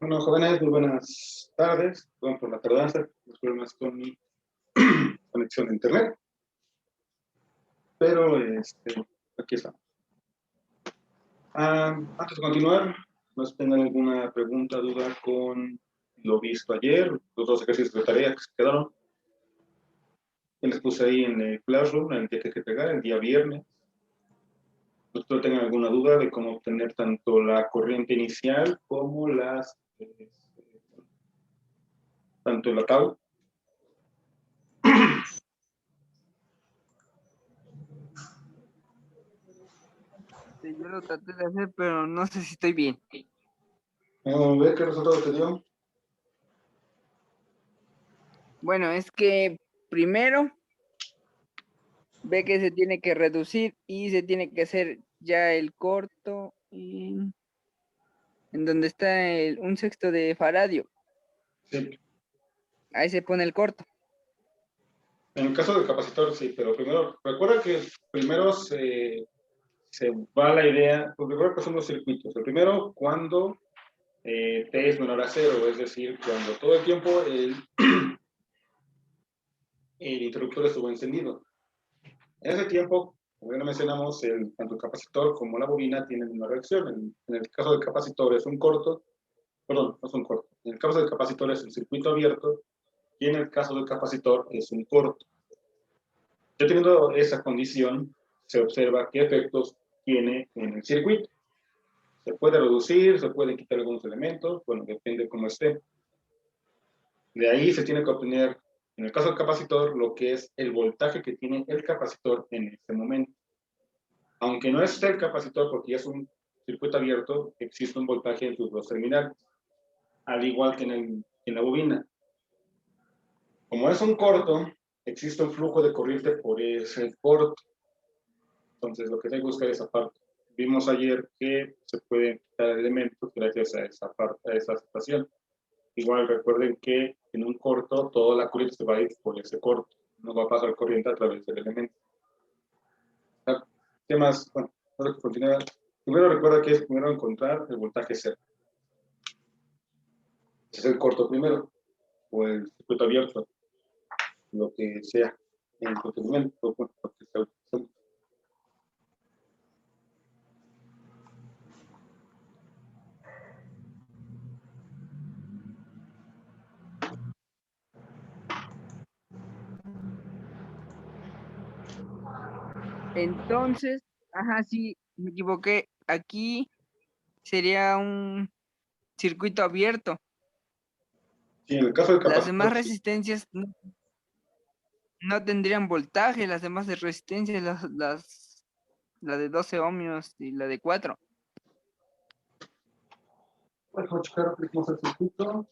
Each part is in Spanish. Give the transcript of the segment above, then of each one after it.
Bueno, jóvenes, muy buenas tardes. Perdón por la tardanza, los problemas con mi conexión de internet. Pero aquí estamos. Antes de continuar, no sé si tengan alguna pregunta, duda con lo visto ayer, los dos ejercicios de tarea que se quedaron. Que les puse ahí en el Classroom, en el que hay que entregar, el día viernes. ¿Ustedes tengan alguna duda de cómo obtener tanto la corriente inicial como tanto el atado? Sí, yo lo traté de hacer, pero no sé si estoy bien. Vamos a ver qué resultado te dio. Bueno, es que primero ve que se tiene que reducir y se tiene que hacer ya el corto en donde está un sexto de faradio. Sí. Ahí se pone el corto. En el caso del capacitor, sí, pero primero, recuerda que primero se va la idea, porque recuerda que son los circuitos. El primero, cuando T es menor a cero, es decir, cuando todo el tiempo el interruptor estuvo encendido. En ese tiempo, como ya lo mencionamos, tanto el capacitor como la bobina tienen una reacción. En el caso del capacitor es un corto, perdón, no es un corto. En el caso del capacitor es un circuito abierto y en el caso del capacitor es un corto. Ya teniendo esa condición, se observa qué efectos tiene en el circuito. Se puede reducir, se pueden quitar algunos elementos, bueno, depende cómo esté. De ahí se tiene que obtener, en el caso del capacitor, lo que es el voltaje que tiene el capacitor en este momento. Aunque no esté el capacitor porque ya es un circuito abierto, existe un voltaje en sus dos terminales, al igual que en la bobina. Como es un corto, existe un flujo de corriente por ese corto. Entonces, lo que hay que buscar es esa parte. Vimos ayer que se pueden quitar elementos gracias a esa parte, a esa situación. Igual recuerden que en un corto toda la corriente se va a ir por ese corto. No va a pasar corriente a través del elemento. ¿Qué más? Bueno, ahora que continúa. Primero recuerda que es primero encontrar el voltaje cero. Es el corto primero, o el circuito abierto, lo que sea en el procedimiento, bueno, lo que sea utilizando. Entonces, ajá, sí, me equivoqué. Aquí sería un circuito abierto. Sí, en el caso del Las demás capacitor, sí. resistencias no tendrían voltaje, las demás de resistencias, la de 12 ohmios y la de 4. Vamos a checar cómo es el circuito.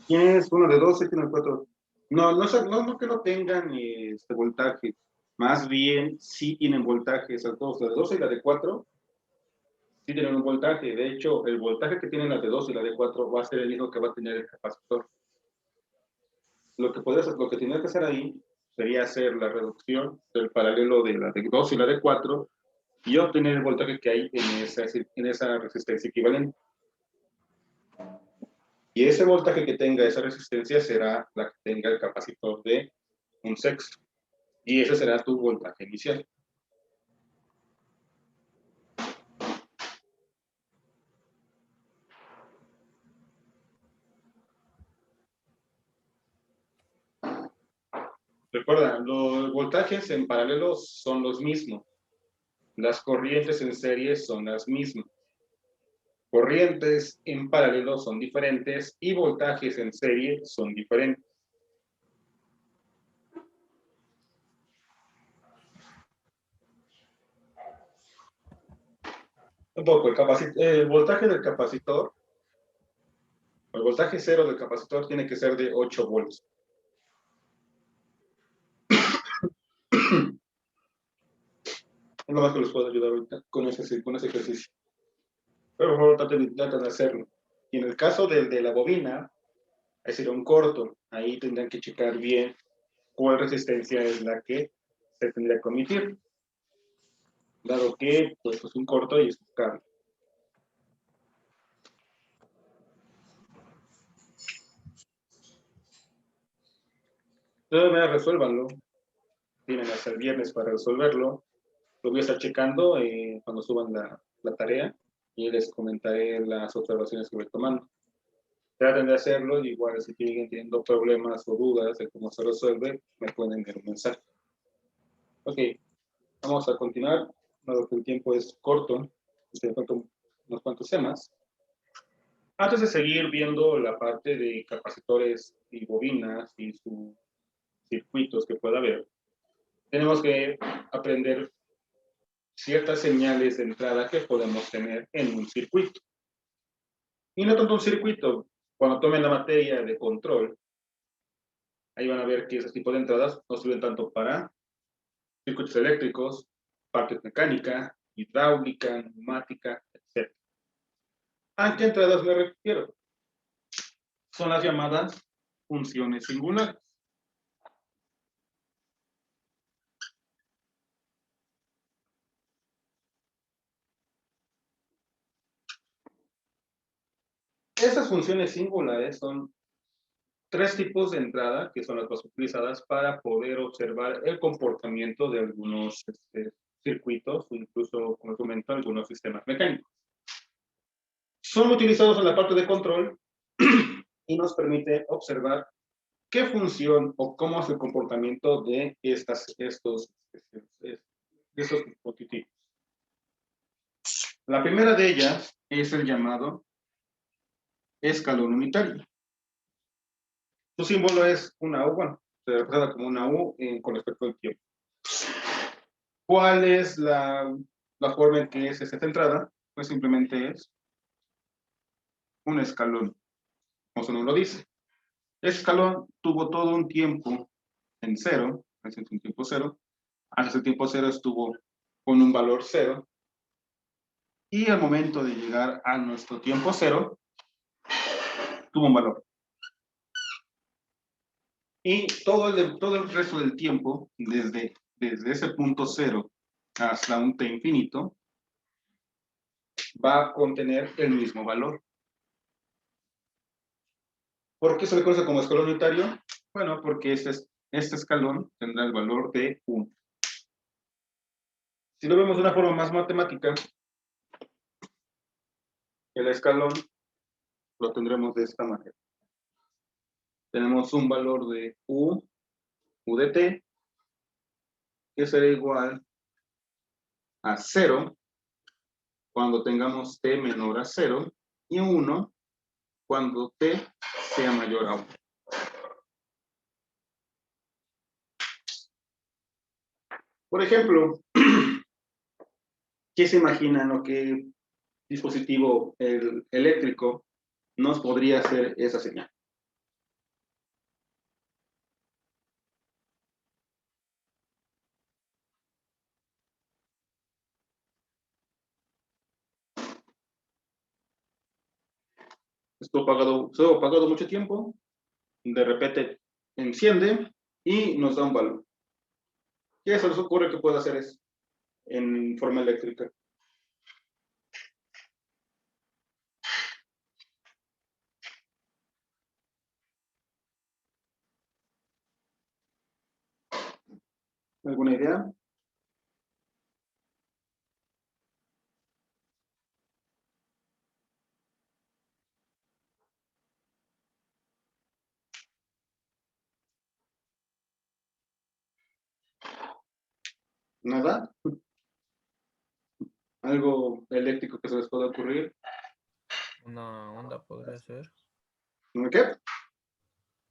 ¿Quién es uno de 12? ¿Quién es 4? No, no que no tengan este voltaje, más bien sí tienen voltaje, esas dos, la de 12 y la de 4, sí tienen un voltaje. De hecho, el voltaje que tienen la de 12 y la de 4 va a ser el mismo que va a tener el capacitor. Lo que tenía que hacer ahí sería hacer la reducción del paralelo de la de 2 y la de 4 y obtener el voltaje que hay en esa resistencia equivalente. Y ese voltaje que tenga esa resistencia será la que tenga el capacitor de un sexto. Y ese será tu voltaje inicial. Recuerda, los voltajes en paralelo son los mismos. Las corrientes en serie son las mismas. Corrientes en paralelo son diferentes y voltajes en serie son diferentes. Un poco, el voltaje del capacitor, el voltaje cero del capacitor tiene que ser de 8 volts. Es lo más que les puedo ayudar ahorita con ese ejercicio. Pero por favor, traten de hacerlo. Y en el caso de la bobina, ahí sería un corto. Ahí tendrán que checar bien cuál resistencia es la que se tendría que omitir. Dado que pues, es un corto y es un cable. De todas maneras, resuélvanlo. Tienen hasta el viernes para resolverlo. Lo voy a estar checando cuando suban la tarea y les comentaré las observaciones que voy tomando. Traten de hacerlo y igual si siguen teniendo problemas o dudas de cómo se resuelve, me pueden enviar un mensaje. Ok, vamos a continuar, dado que el tiempo es corto, unos cuantos temas. Antes de seguir viendo la parte de capacitores y bobinas y sus circuitos que pueda haber, tenemos que aprender ciertas señales de entrada que podemos tener en un circuito. Y no tanto un circuito, cuando tomen la materia de control, ahí van a ver que ese tipo de entradas no sirven tanto para circuitos eléctricos, partes mecánica, hidráulica, neumática, etc. ¿A qué entradas me refiero? Son las llamadas funciones singulares. Esas funciones singulares son tres tipos de entrada que son las más utilizadas para poder observar el comportamiento de algunos circuitos o incluso, como comento, algunos sistemas mecánicos. Son utilizados en la parte de control y nos permite observar qué función o cómo es el comportamiento de estos dispositivos. La primera de ellas es el llamado escalón unitario. Su símbolo es una U, bueno, se representa como una U con respecto al tiempo. ¿Cuál es la forma en que es esta entrada? Pues simplemente es un escalón, como su nombre lo dice. Ese escalón tuvo todo un tiempo en cero, es un tiempo cero. Antes el tiempo cero estuvo con un valor cero. Y al momento de llegar a nuestro tiempo cero, tuvo un valor. Y todo el resto del tiempo, desde ese punto cero hasta un t infinito, va a contener el mismo valor. ¿Por qué se le conoce como escalón unitario? Bueno, porque este escalón tendrá el valor de 1. Si lo vemos de una forma más matemática, el escalón lo tendremos de esta manera. Tenemos un valor de U de t, que será igual a 0 cuando tengamos t menor a 0 y 1 cuando t sea mayor a 1. Por ejemplo, ¿qué se imaginan o qué dispositivo eléctrico nos podría hacer esa señal? Estuvo apagado mucho tiempo, de repente enciende y nos da un valor. ¿Qué se nos ocurre que puede hacer eso en forma eléctrica? ¿Alguna idea? ¿Nada? Algo eléctrico que se les pueda ocurrir. Una onda podría ser. ¿Una qué?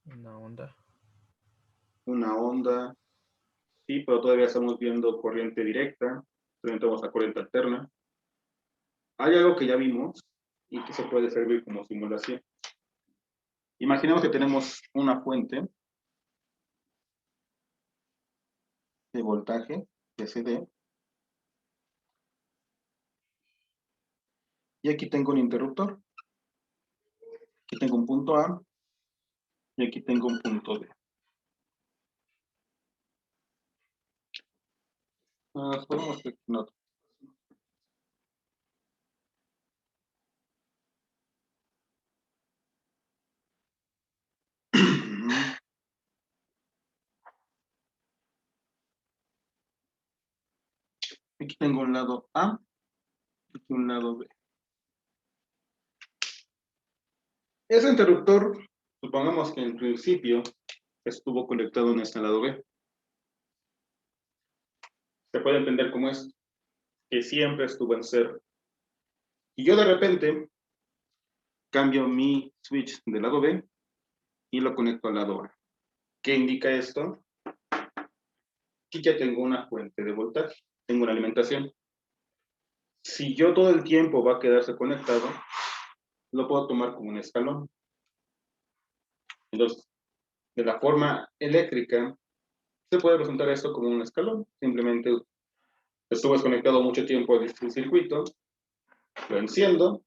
Una onda. Una onda. Sí, pero todavía estamos viendo corriente directa. Todavía tenemos la corriente alterna. Hay algo que ya vimos y que se puede servir como simulación. Imaginemos que tenemos una fuente de voltaje, DC, y aquí tengo un interruptor. Aquí tengo un punto A y aquí tengo un punto B. Esperemos que no. Aquí tengo un lado A y un lado B. Ese interruptor, supongamos que en principio estuvo conectado en este lado B. Se puede entender como es que siempre estuvo en cero. Y yo de repente cambio mi switch del lado B y lo conecto al lado A. ¿Qué indica esto? Aquí ya tengo una fuente de voltaje, tengo una alimentación. Si yo todo el tiempo va a quedarse conectado, lo puedo tomar como un escalón. Entonces, de la forma eléctrica, se puede presentar esto como un escalón. Simplemente estuvo desconectado mucho tiempo del circuito, lo enciendo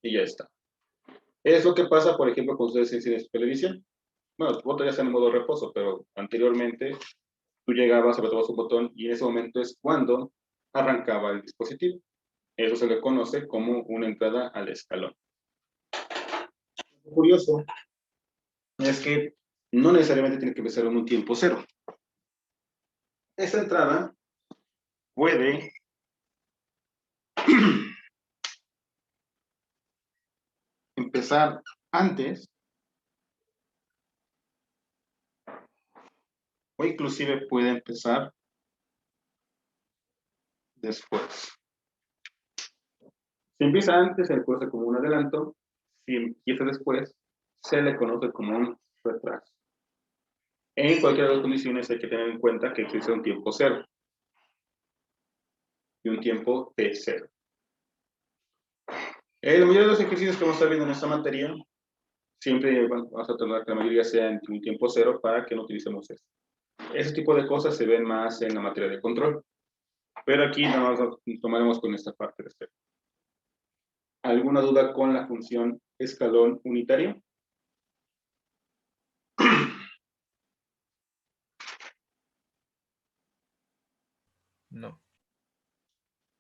y ya está. Es lo que pasa, por ejemplo, cuando ustedes encienden su televisión. Bueno, tu botón ya está en modo reposo, pero anteriormente tú llegabas, apretabas un botón y en ese momento es cuando arrancaba el dispositivo. Eso se le conoce como una entrada al escalón. Lo curioso es que no necesariamente tiene que empezar en un tiempo cero. Esta entrada puede empezar antes o inclusive puede empezar después. Si empieza antes, se le conoce como un adelanto. Si empieza después, se le conoce como un retraso. En cualquiera de las condiciones hay que tener en cuenta que existe un tiempo cero y un tiempo T cero. La mayoría de los ejercicios que vamos a estar viendo en esta materia, siempre vamos a tratar que la mayoría sea en un tiempo cero para que no utilicemos esto. Ese tipo de cosas se ven más en la materia de control. Pero aquí nada más tomaremos con esta parte de este. ¿Alguna duda con la función escalón unitario? No.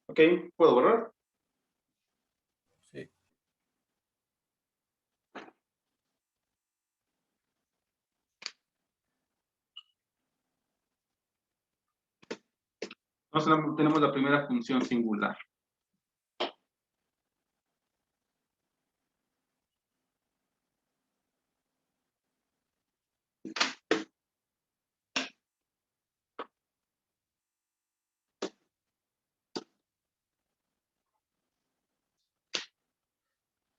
Ok, ¿puedo borrar? Sí. Entonces tenemos la primera función singular.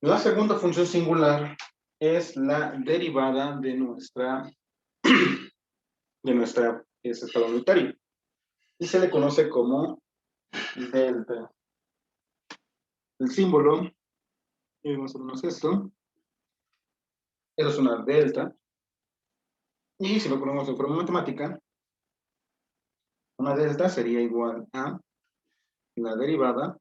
La segunda función singular es la derivada de nuestra escalón unitario. Y se le conoce como delta. El símbolo, y más o menos esto, eso es una delta. Y si lo ponemos en forma matemática, una delta sería igual a la derivada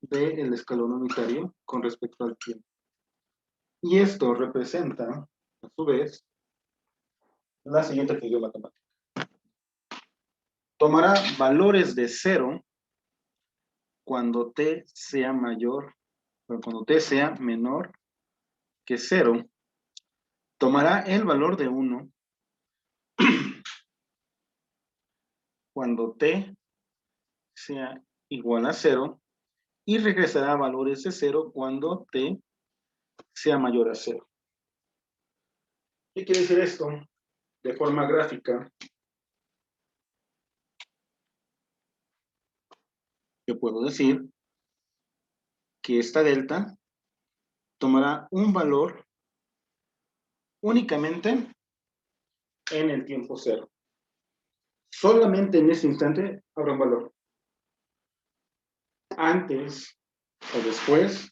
del escalón unitario con respecto al tiempo. Y esto representa, a su vez, la siguiente figura matemática. Tomará valores de 0 cuando t sea mayor, cuando t sea menor que 0. Tomará el valor de 1 cuando t sea igual a 0 y regresará a valores de 0 cuando t sea mayor a 0. ¿Qué quiere decir esto? De forma gráfica, yo yo puedo decir que esta delta tomará un valor únicamente en el tiempo cero. Solamente en ese instante habrá un valor. Antes o después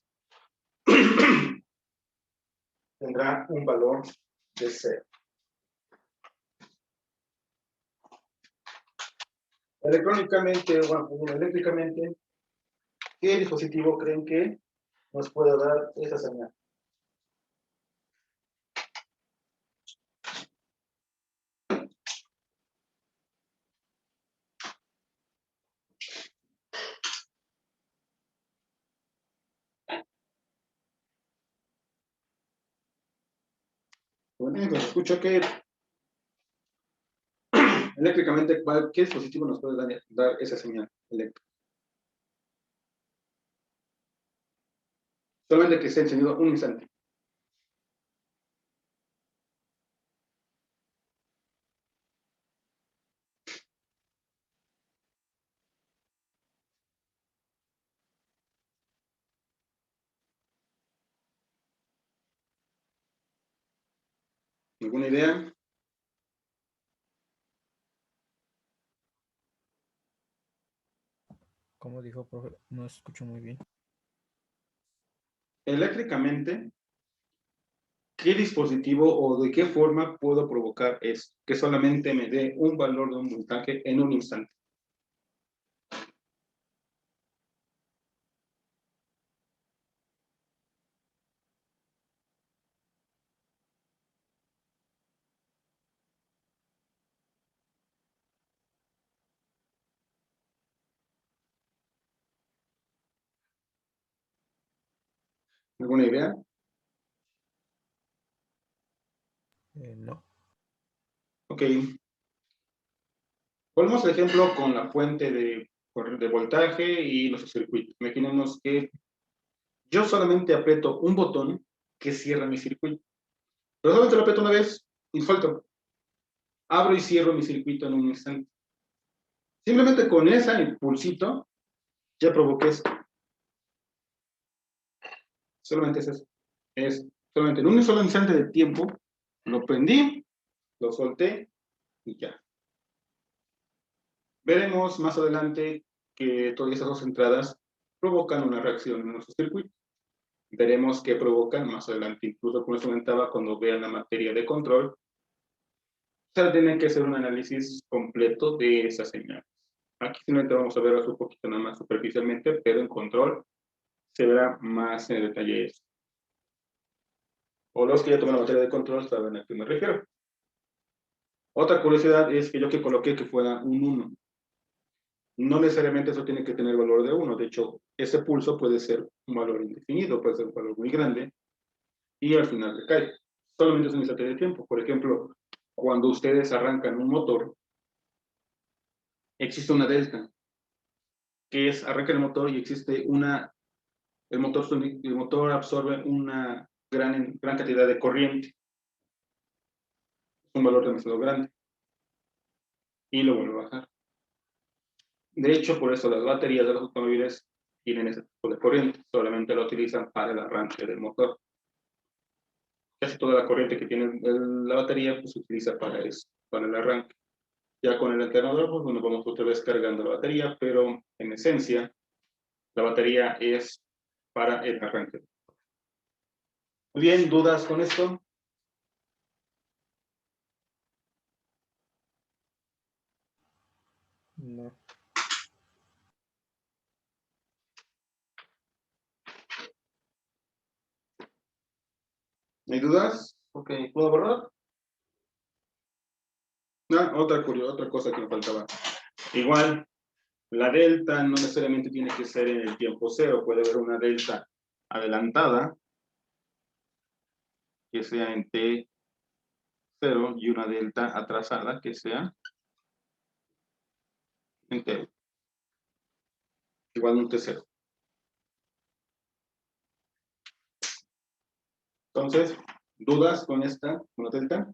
tendrá un valor de cero. Eléctricamente, ¿qué dispositivo creen que nos puede dar esa señal? Bueno, pues escucho que eléctricamente, ¿qué dispositivo nos puede dar esa señal eléctrica? Solamente que esté encendido un instante. ¿Alguna idea? ¿Cómo dijo, profe? No escucho muy bien. Eléctricamente, ¿qué dispositivo o de qué forma puedo provocar esto? Que solamente me dé un valor de un voltaje en un instante. ¿Alguna idea? No. Ok. Ponemos el ejemplo con la fuente de voltaje y nuestro circuito. Imaginemos que yo solamente aprieto un botón que cierra mi circuito. Pero solamente lo aprieto una vez y suelto. Abro y cierro mi circuito en un instante. Simplemente con ese impulsito ya provoqué esto. Solamente es eso. Es solamente en un solo instante de tiempo lo prendí, lo solté y ya. Veremos más adelante que todas esas dos entradas provocan una reacción en nuestro circuito. Veremos qué provocan más adelante, incluso como les comentaba, cuando vean la materia de control, se tienen que hacer un análisis completo de esas señales. Aquí simplemente vamos a ver un poquito nada más superficialmente, pero en control se verá más en detalle eso. O los que ya toman la materia de control saben a qué me refiero. Otra curiosidad es que yo que coloqué que fuera un 1. No necesariamente eso tiene que tener valor de 1. De hecho, ese pulso puede ser un valor indefinido, puede ser un valor muy grande y al final decae. Solamente es un instante de tiempo. Por ejemplo, cuando ustedes arrancan un motor, existe una delta, que es arrancan el motor y existe el motor absorbe una gran cantidad de corriente, un valor demasiado grande, y lo vuelve a bajar. De hecho, por eso las baterías de los automóviles tienen ese tipo de corriente, solamente lo utilizan para el arranque del motor. Casi toda la corriente que tiene la batería pues, se utiliza para eso, para el arranque. Ya con el alternador, pues bueno, vamos otra vez cargando la batería, pero en esencia, la batería es para el arranque. Muy bien, ¿dudas con esto? No. ¿Hay dudas? Ok, ¿puedo borrar? No, otra cosa que me faltaba. Igual, la delta no necesariamente tiene que ser en el tiempo cero, puede haber una delta adelantada, que sea en t0, y una delta atrasada, que sea en t, igual un t0. Entonces, ¿dudas con con la delta?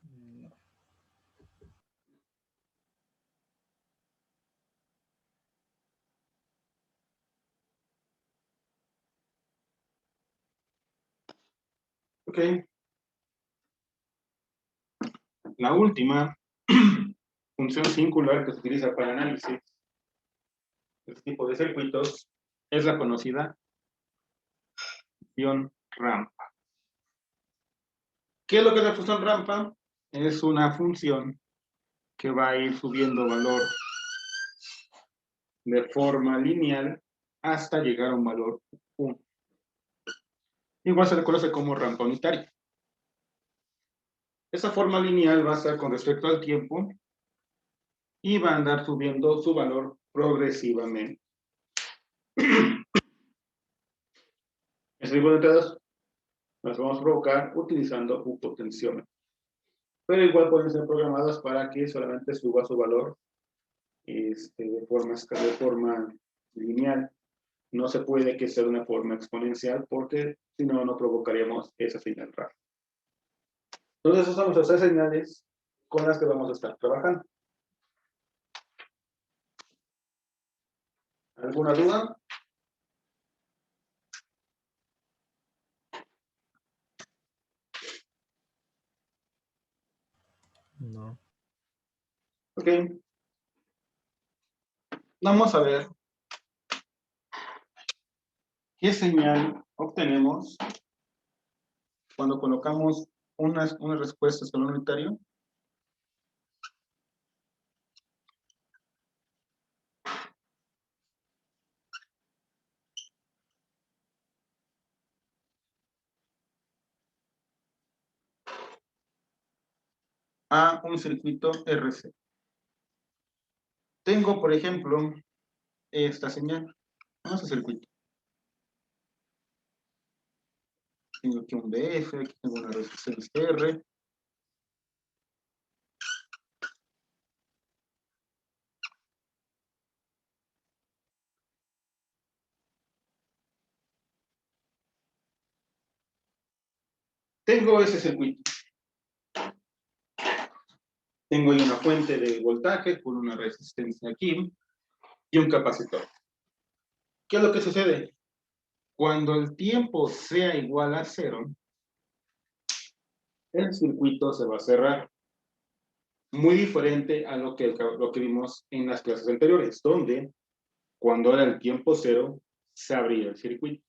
No. Ok. La última función singular que se utiliza para análisis de este tipo de circuitos es la conocida función rampa. ¿Qué es lo que es la función rampa? Es una función que va a ir subiendo valor de forma lineal hasta llegar a un valor 1. Igual se le conoce como rampa unitaria. Esa forma lineal va a ser con respecto al tiempo y va a andar subiendo su valor progresivamente. Ese tipo de entradas las vamos a provocar utilizando un potenciómetro. Pero igual pueden ser programadas para que solamente suba su valor de forma lineal. No se puede que sea de una forma exponencial porque si no, no provocaríamos esa señal rara. Entonces, esas son nuestras 3 señales con las que vamos a estar trabajando. ¿Alguna duda? No. Ok. Vamos a ver qué señal obtenemos cuando colocamos una respuesta a escalón unitario a un circuito RC. Tengo, por ejemplo, esta señal. Vamos a circuito. Tengo aquí un BF, aquí tengo una resistencia R. Tengo ese circuito. Tengo ahí una fuente de voltaje con una resistencia aquí y un capacitor. ¿Qué es lo que sucede? Cuando el tiempo sea igual a 0, el circuito se va a cerrar. Muy diferente a lo que vimos en las clases anteriores, donde cuando era el tiempo 0, se abría el circuito.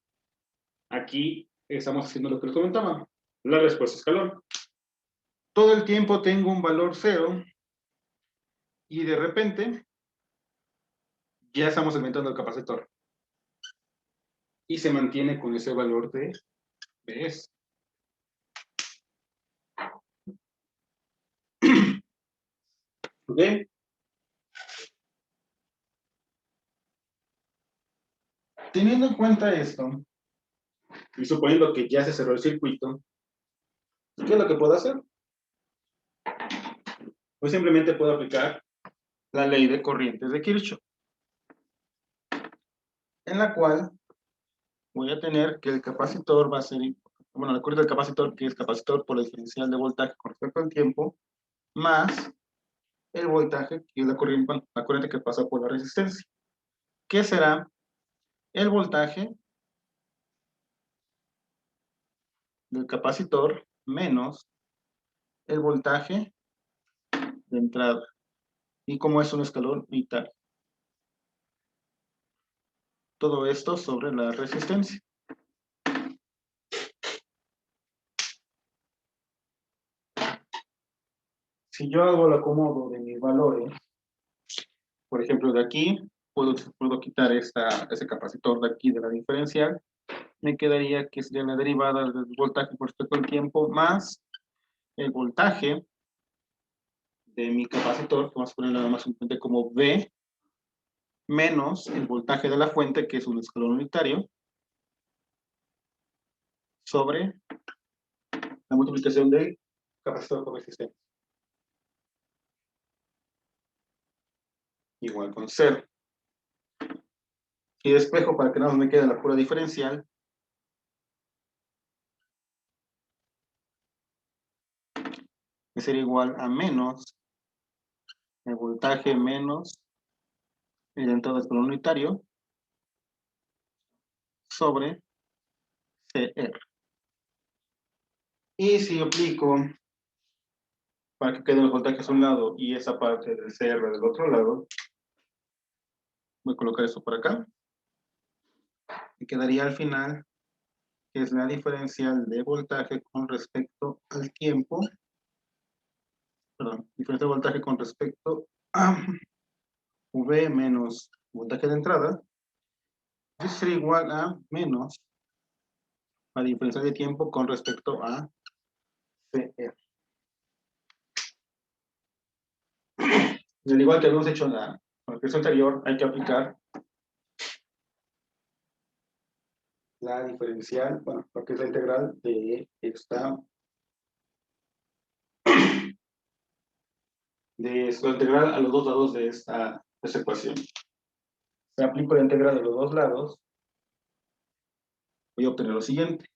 Aquí estamos haciendo lo que les comentaba, la respuesta escalón. Todo el tiempo tengo un valor 0 y de repente ya estamos aumentando el capacitor. Y se mantiene con ese valor de S. ¿Ok? Teniendo en cuenta esto, y suponiendo que ya se cerró el circuito, ¿qué es lo que puedo hacer? Pues simplemente puedo aplicar la ley de corrientes de Kirchhoff, en la cual voy a tener que el capacitor va a ser, bueno, la corriente del capacitor, que es capacitor por la diferencial de voltaje con respecto al tiempo, más el voltaje, que es la corriente que pasa por la resistencia, que será el voltaje del capacitor menos el voltaje de entrada. Y como es un escalón unitario. Todo esto sobre la resistencia. Si yo hago el acomodo de mis valores, por ejemplo, de aquí, puedo quitar ese capacitor de aquí de la diferencial, me quedaría que sería la derivada del voltaje por respecto al tiempo más el voltaje de mi capacitor, que vamos a poner nada más simplemente como V, menos el voltaje de la fuente, que es un escalón unitario, sobre la multiplicación del capacitor por resistencia. Igual con 0. Y despejo para que nada más me quede la pura diferencial. Que sería igual a menos el voltaje menos el entrada del escalón unitario sobre CR. Y si aplico para que queden los voltajes a un lado y esa parte del CR del otro lado, voy a colocar eso por acá. Y quedaría al final, que es la diferencial de voltaje con respecto al tiempo. Perdón, diferencia de voltaje con respecto a V menos voltaje de entrada. Eso sería igual a menos la diferencia de tiempo con respecto a CR. Y al igual que habíamos hecho en la clase anterior, hay que aplicar la diferencial, bueno, lo que es la integral de esta, de la integral a los dos lados de esta ecuación. Si aplico la integral a los dos lados, voy a obtener lo siguiente.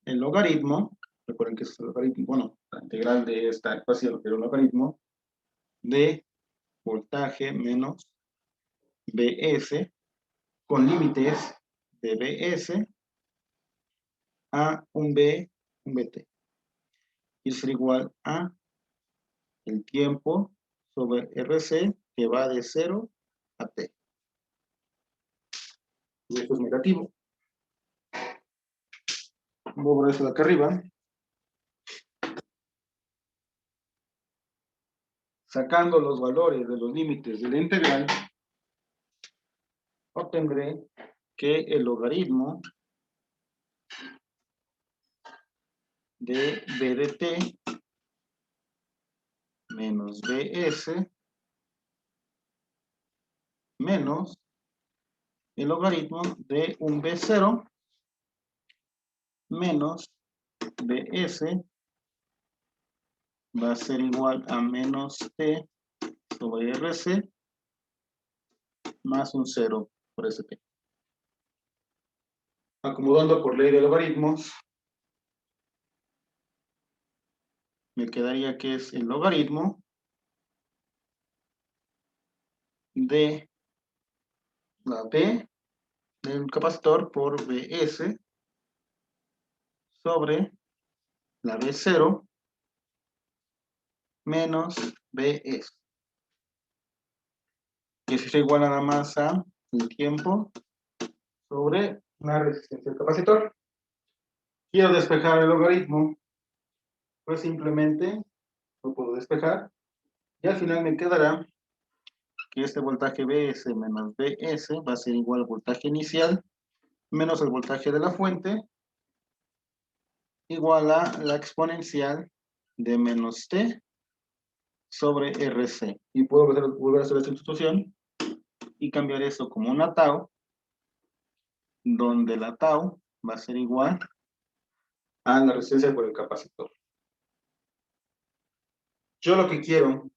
El logaritmo, recuerden que es el logaritmo, bueno, la integral de esta ecuación, pero el logaritmo de voltaje menos Bs con límites de Bs a un B, un Bt. Y eso será igual a el tiempo sobre Rc, que va de 0 a T. Y esto es negativo. Voy a poner esto de acá arriba. Sacando los valores de los límites de la integral, obtendré que el logaritmo de B de T menos Bs menos el logaritmo de un B0 menos Bs va a ser igual a menos T sobre Rc más un 0 por St. Acomodando por ley de logaritmos, me quedaría que es el logaritmo de la B del capacitor por Bs sobre la B0 menos Bs. Que eso es igual nada más a el tiempo sobre la resistencia del capacitor. Quiero despejar el logaritmo, pues simplemente lo puedo despejar y al final me quedará que este voltaje Bs menos Bs va a ser igual al voltaje inicial menos el voltaje de la fuente igual a la exponencial de menos T sobre Rc. Y puedo volver a hacer esta sustitución y cambiar eso como una tau, donde la tau va a ser igual a la resistencia por el capacitor. Yo lo que quiero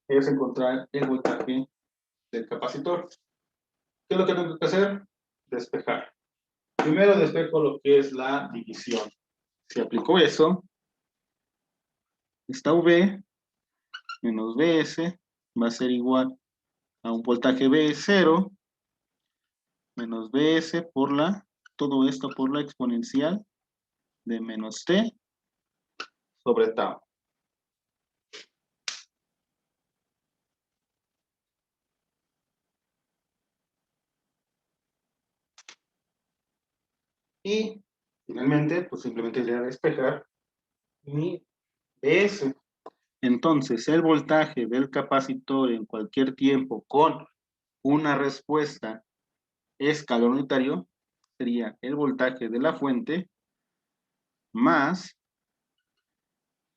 es encontrar el voltaje del capacitor. ¿Qué es lo que tengo que hacer? Despejar. Primero despejo lo que es la división. Si aplico eso, esta V menos Bs va a ser igual a un voltaje B0 menos Bs por todo esto por la exponencial de menos T sobre tau. Y finalmente, pues simplemente voy a despejar mi Bs. Entonces, el voltaje del capacitor en cualquier tiempo con una respuesta escalar unitario sería el voltaje de la fuente más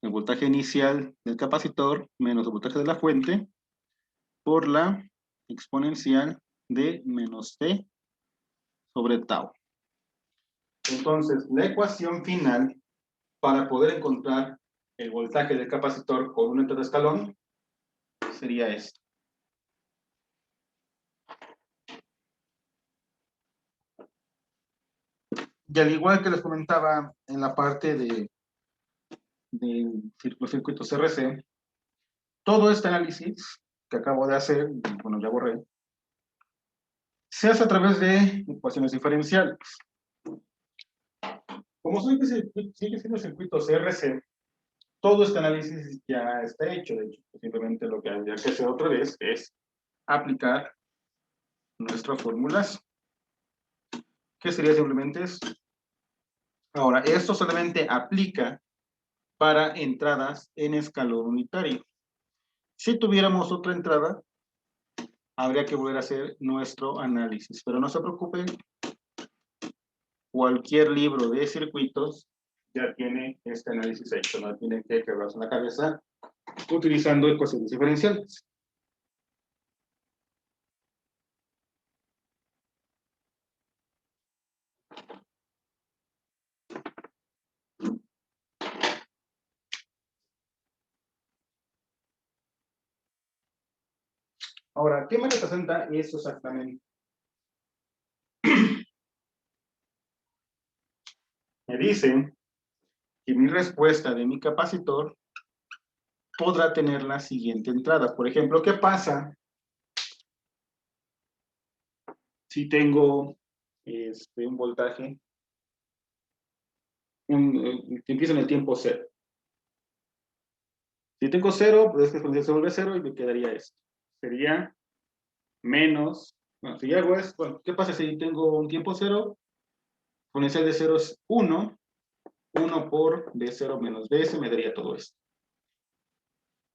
el voltaje inicial del capacitor menos el voltaje de la fuente por la exponencial de menos T sobre tau. Entonces, la ecuación final para poder encontrar el voltaje del capacitor con un entrada de escalón sería esta. Y al igual que les comentaba en la parte del circuito CRC, todo este análisis que acabo de hacer, bueno, ya borré, se hace a través de ecuaciones diferenciales. Como sigue siendo circuito CRC, todo este análisis ya está hecho. De hecho, simplemente lo que habría que hacer otra vez es aplicar nuestras fórmulas, que sería simplemente esto. Ahora, esto solamente aplica para entradas en escalón unitario. Si tuviéramos otra entrada, habría que volver a hacer nuestro análisis. Pero no se preocupen, cualquier libro de circuitos ya tiene este análisis hecho. No tienen que quebrarse la cabeza utilizando ecuaciones diferenciales. Ahora, ¿qué me representa eso exactamente? Me dicen que mi respuesta de mi capacitor podrá tener la siguiente entrada. Por ejemplo, ¿qué pasa si tengo un voltaje que empieza en el tiempo cero? Si tengo cero, pues este se vuelve cero y me quedaría esto. Sería menos, bueno, si hago esto, bueno, ¿qué pasa si tengo un tiempo cero? Exponencial de cero es 1, 1 por B0 menos BS me daría todo esto.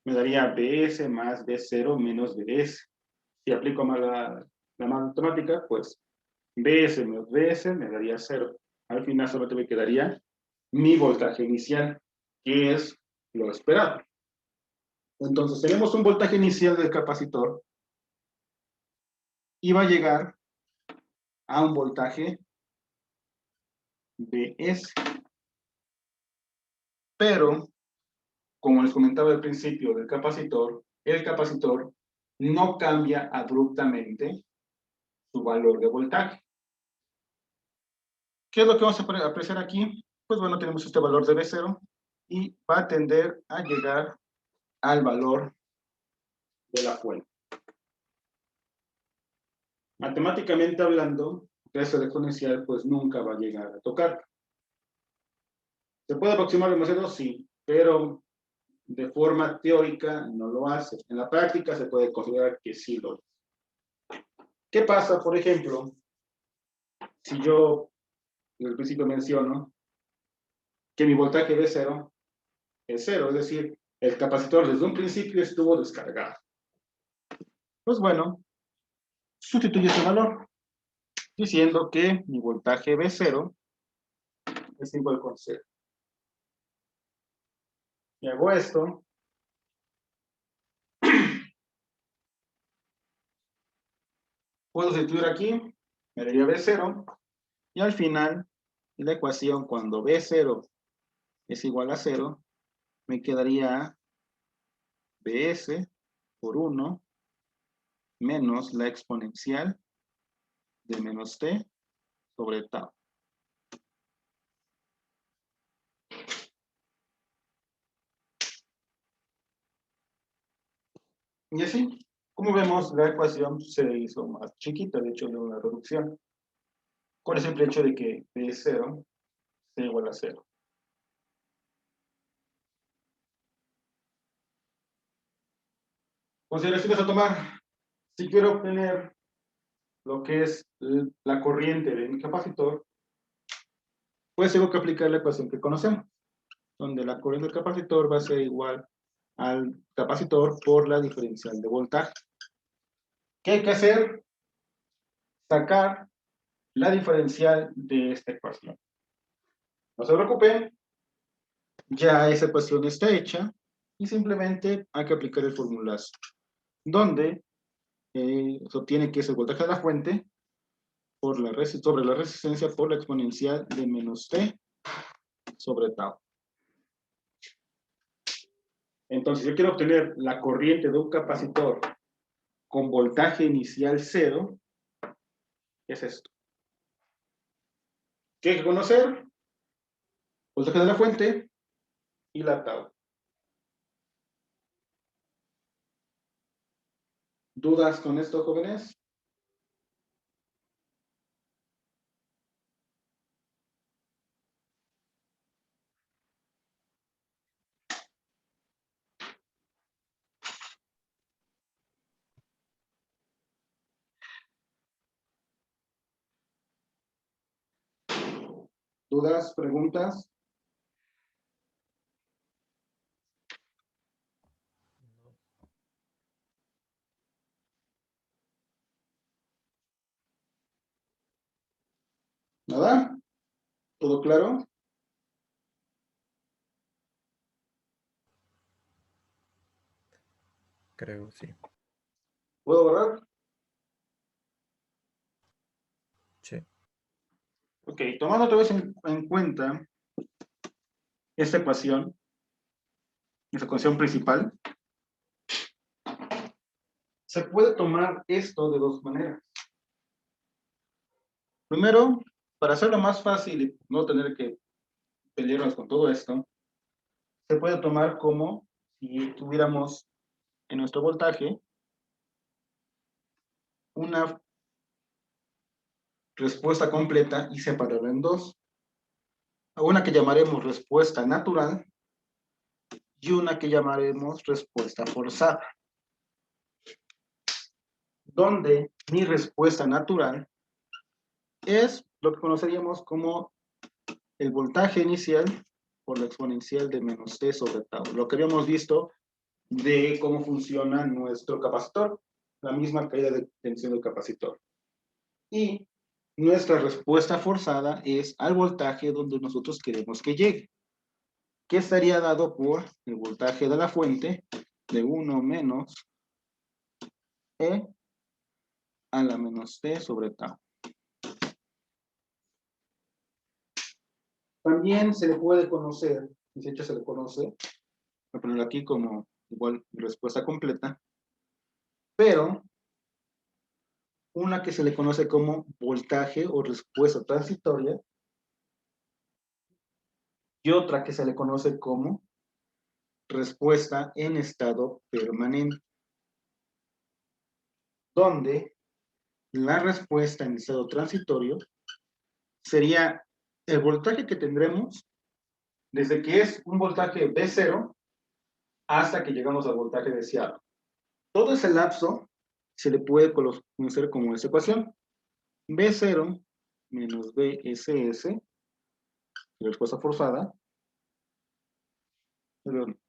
Me daría BS más B0 menos BS. Si aplico más la matemática, pues BS menos BS me daría 0. Al final solamente me quedaría mi voltaje inicial, que es lo esperado. Entonces tenemos un voltaje inicial del capacitor y va a llegar a un voltaje BS. Pero, como les comentaba al principio del capacitor, el capacitor no cambia abruptamente su valor de voltaje. ¿Qué es lo que vamos a apreciar aquí? Pues bueno, tenemos este valor de B0 y va a tender a llegar al valor de la fuente. Matemáticamente hablando, esa exponencial pues nunca va a llegar a tocar. ¿Se puede aproximar demasiado? Sí, pero de forma teórica no lo hace. En la práctica se puede considerar que sí lo hace. ¿Qué pasa, por ejemplo, si yo desde el principio menciono que mi voltaje B0 es 0, es decir, el capacitor desde un principio estuvo descargado? Pues bueno, sustituye ese valor, diciendo que mi voltaje B0 es igual con 0. Y hago esto, puedo sustituir aquí, me daría B0, y al final, la ecuación cuando B0 es igual a 0, me quedaría BS por 1 menos la exponencial de menos T sobre tau. Y así, como vemos, la ecuación se hizo más chiquita, de hecho, de una reducción, con el simple hecho de que B0 sea igual a 0. Consideraciones a tomar. Si quiero obtener lo que es la corriente de mi capacitor, pues tengo que aplicar la ecuación que conocemos, donde la corriente del capacitor va a ser igual al capacitor por la diferencial de voltaje. ¿Qué hay que hacer? Sacar la diferencial de esta ecuación. No se preocupen, ya esa ecuación está hecha y simplemente hay que aplicar el formulazo, donde se obtiene que es el voltaje de la fuente por sobre la resistencia por la exponencial de menos T sobre tau. Entonces, yo quiero obtener la corriente de un capacitor con voltaje inicial 0, es esto. ¿Qué hay que conocer? Voltaje de la fuente y la tau. ¿Dudas con esto, jóvenes? ¿Dudas, preguntas? ¿Nada? ¿Todo claro? Creo, sí. ¿Puedo borrar? Sí. Ok, tomando otra vez en cuenta esta ecuación principal, se puede tomar esto de dos maneras. Primero, para hacerlo más fácil y no tener que pelearnos con todo esto, se puede tomar como si tuviéramos en nuestro voltaje una respuesta completa y separarla en dos. Una que llamaremos respuesta natural y una que llamaremos respuesta forzada. Donde mi respuesta natural es lo que conoceríamos como el voltaje inicial por la exponencial de menos t sobre tau. Lo que habíamos visto de cómo funciona nuestro capacitor, la misma caída de tensión del capacitor. Y nuestra respuesta forzada es al voltaje donde nosotros queremos que llegue, que estaría dado por el voltaje de la fuente de 1 menos E a la menos t sobre tau. También se le puede conocer, de hecho se le conoce, voy a ponerlo aquí como igual respuesta completa, pero una que se le conoce como voltaje o respuesta transitoria y otra que se le conoce como respuesta en estado permanente, donde la respuesta en estado transitorio sería el voltaje que tendremos desde que es un voltaje B0 hasta que llegamos al voltaje deseado. Todo ese lapso se le puede conocer como esta ecuación. B0 menos BSS, respuesta forzada, perdón,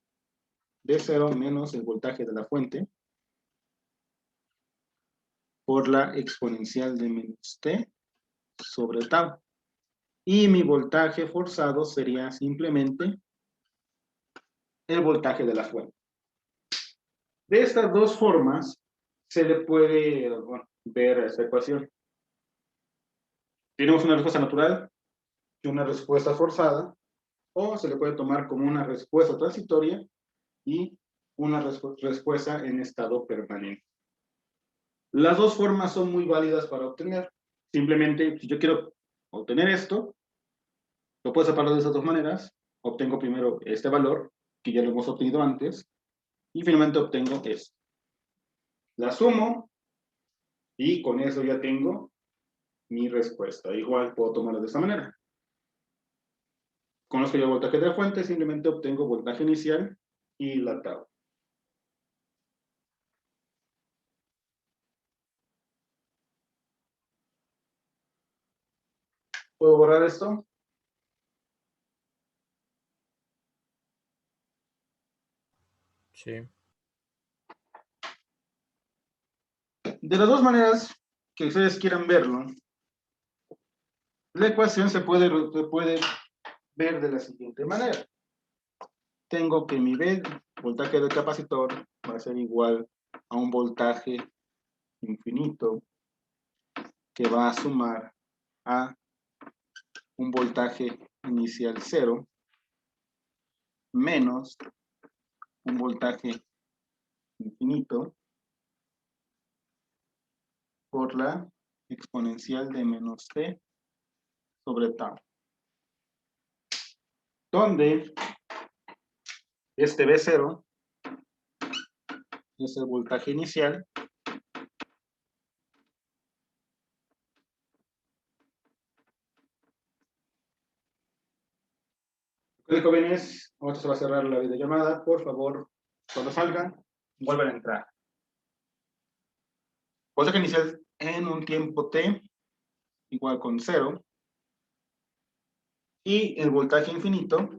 B0 menos el voltaje de la fuente por la exponencial de menos t sobre tau. Y mi voltaje forzado sería simplemente el voltaje de la fuente. De estas dos formas se le puede ver esta ecuación. Tenemos una respuesta natural y una respuesta forzada, o se le puede tomar como una respuesta transitoria y una respuesta en estado permanente. Las dos formas son muy válidas para obtener. Simplemente, si yo quiero obtener esto, lo puedo separar de esas dos maneras. Obtengo primero este valor, que ya lo hemos obtenido antes, y finalmente obtengo esto. La sumo, y con eso ya tengo mi respuesta. Igual puedo tomarlo de esta manera. Conozco ya el voltaje de la fuente, simplemente obtengo voltaje inicial y la tau. ¿Puedo borrar esto? Sí. De las dos maneras que ustedes quieran verlo, la ecuación se puede ver de la siguiente manera. Tengo que mi V, voltaje del capacitor, va a ser igual a un voltaje infinito que va a sumar a un voltaje inicial 0 menos un voltaje infinito por la exponencial de menos t sobre tau. Donde este B0 es el voltaje inicial Lo jóvenes, ahora se va a cerrar la videollamada. Por favor, cuando salgan, vuelvan a entrar. Voltaje inicial en un tiempo t igual con 0 Y el voltaje infinito